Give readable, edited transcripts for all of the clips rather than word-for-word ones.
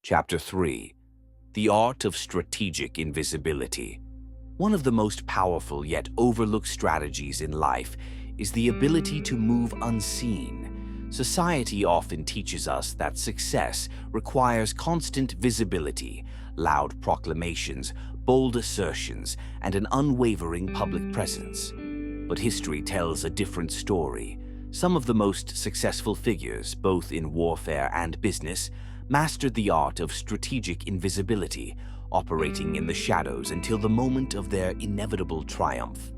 Chapter 3: The Art of Strategic Invisibility. One of the most powerful yet overlooked strategies in life is the ability to move unseen. Society often teaches us that success requires constant visibility, loud proclamations, bold assertions, and an unwavering public presence. But history tells a different story. Some of the most successful figures, both in warfare and business, mastered the art of strategic invisibility, operating in the shadows until the moment of their inevitable triumph.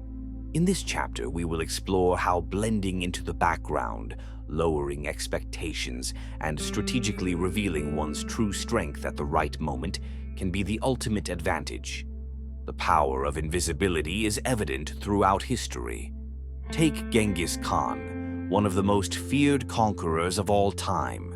In this chapter, we will explore how blending into the background, lowering expectations, and strategically revealing one's true strength at the right moment can be the ultimate advantage. The power of invisibility is evident throughout history. Take Genghis Khan, one of the most feared conquerors of all time.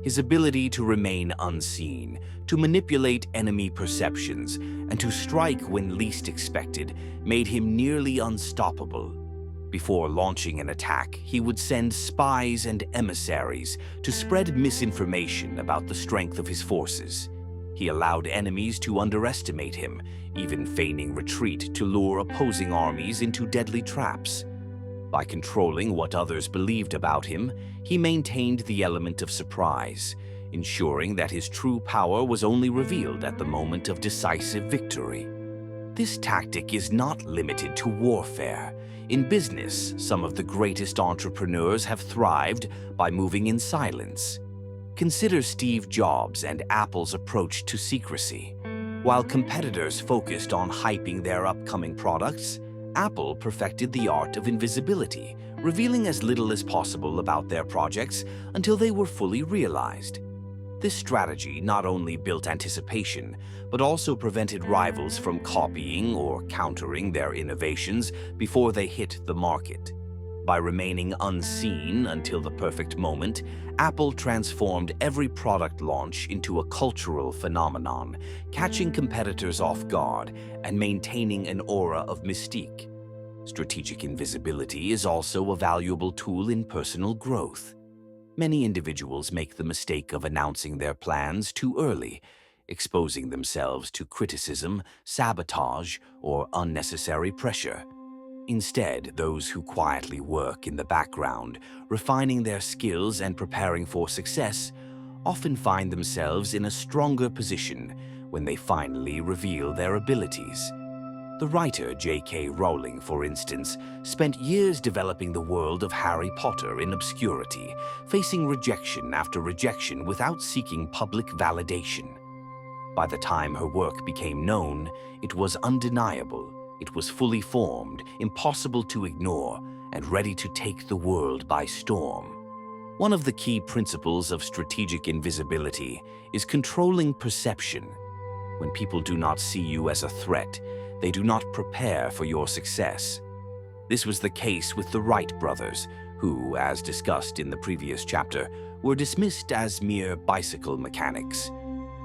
His ability to remain unseen, to manipulate enemy perceptions, and to strike when least expected made him nearly unstoppable. Before launching an attack, he would send spies and emissaries to spread misinformation about the strength of his forces. He allowed enemies to underestimate him, even feigning retreat to lure opposing armies into deadly traps. By controlling what others believed about him, he maintained the element of surprise, ensuring that his true power was only revealed at the moment of decisive victory. This tactic is not limited to warfare. In business, some of the greatest entrepreneurs have thrived by moving in silence. Consider Steve Jobs and Apple's approach to secrecy. While competitors focused on hyping their upcoming products, Apple perfected the art of invisibility, revealing as little as possible about their projects until they were fully realized. This strategy not only built anticipation, but also prevented rivals from copying or countering their innovations before they hit the market. By remaining unseen until the perfect moment, Apple transformed every product launch into a cultural phenomenon, catching competitors off guard and maintaining an aura of mystique. Strategic invisibility is also a valuable tool in personal growth. Many individuals make the mistake of announcing their plans too early, exposing themselves to criticism, sabotage, or unnecessary pressure. Instead, those who quietly work in the background, refining their skills and preparing for success, often find themselves in a stronger position when they finally reveal their abilities. The writer J.K. Rowling, for instance, spent years developing the world of Harry Potter in obscurity, facing rejection after rejection without seeking public validation. By the time her work became known, it was undeniable. It was fully formed, impossible to ignore, and ready to take the world by storm. One of the key principles of strategic invisibility is controlling perception. When people do not see you as a threat, they do not prepare for your success. This was the case with the Wright brothers, who, as discussed in the previous chapter, were dismissed as mere bicycle mechanics.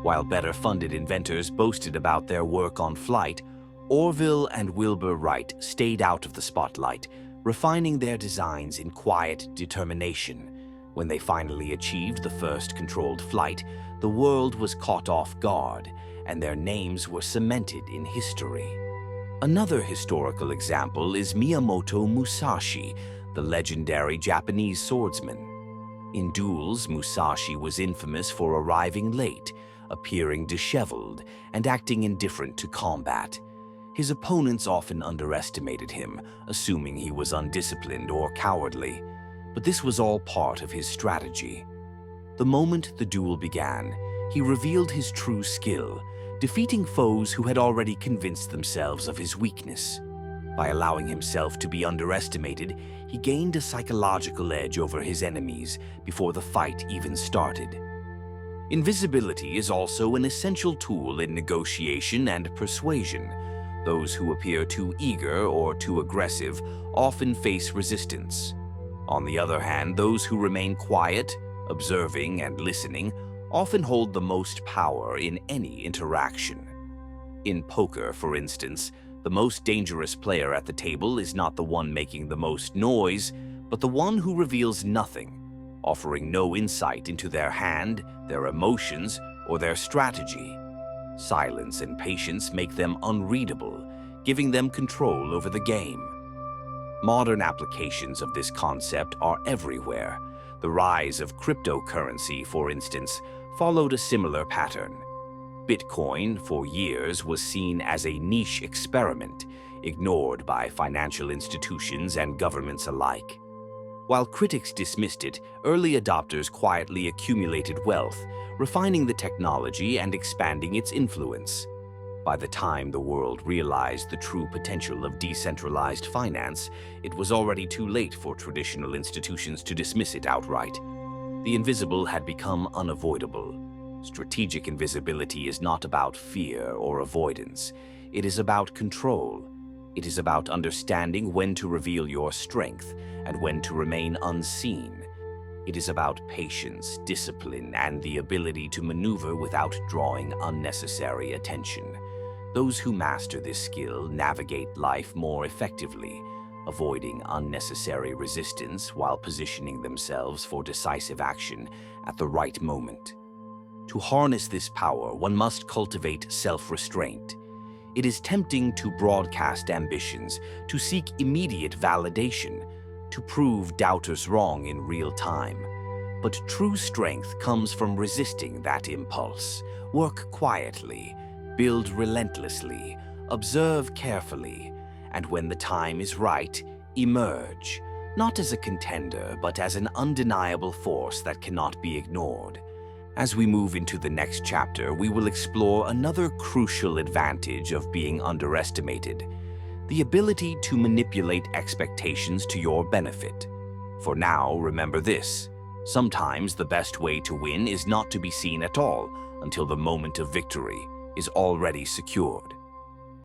While better-funded inventors boasted about their work on flight, Orville and Wilbur Wright stayed out of the spotlight, refining their designs in quiet determination. When they finally achieved the first controlled flight, the world was caught off guard, and their names were cemented in history. Another historical example is Miyamoto Musashi, the legendary Japanese swordsman. In duels, Musashi was infamous for arriving late, appearing disheveled, and acting indifferent to combat. His opponents often underestimated him, assuming he was undisciplined or cowardly. But this was all part of his strategy. The moment the duel began, he revealed his true skill, defeating foes who had already convinced themselves of his weakness. By allowing himself to be underestimated, he gained a psychological edge over his enemies before the fight even started. Invisibility is also an essential tool in negotiation and persuasion. Those who appear too eager or too aggressive often face resistance. On the other hand, those who remain quiet, observing, and listening often hold the most power in any interaction. In poker, for instance, the most dangerous player at the table is not the one making the most noise, but the one who reveals nothing, offering no insight into their hand, their emotions, or their strategy. Silence and patience make them unreadable, giving them control over the game. Modern applications of this concept are everywhere. The rise of cryptocurrency, for instance, followed a similar pattern. Bitcoin, for years, was seen as a niche experiment, ignored by financial institutions and governments alike. While critics dismissed it, early adopters quietly accumulated wealth, refining the technology and expanding its influence. By the time the world realized the true potential of decentralized finance, it was already too late for traditional institutions to dismiss it outright. The invisible had become unavoidable. Strategic invisibility is not about fear or avoidance. It is about control. It is about understanding when to reveal your strength and when to remain unseen. It is about patience, discipline, and the ability to maneuver without drawing unnecessary attention. Those who master this skill navigate life more effectively, avoiding unnecessary resistance while positioning themselves for decisive action at the right moment. To harness this power, one must cultivate self-restraint. It is tempting to broadcast ambitions, to seek immediate validation, to prove doubters wrong in real time. But true strength comes from resisting that impulse. Work quietly, build relentlessly, observe carefully, and when the time is right, emerge, not as a contender, but as an undeniable force that cannot be ignored. As we move into the next chapter, we will explore another crucial advantage of being underestimated: the ability to manipulate expectations to your benefit. For now, remember this: sometimes the best way to win is not to be seen at all until the moment of victory is already secured.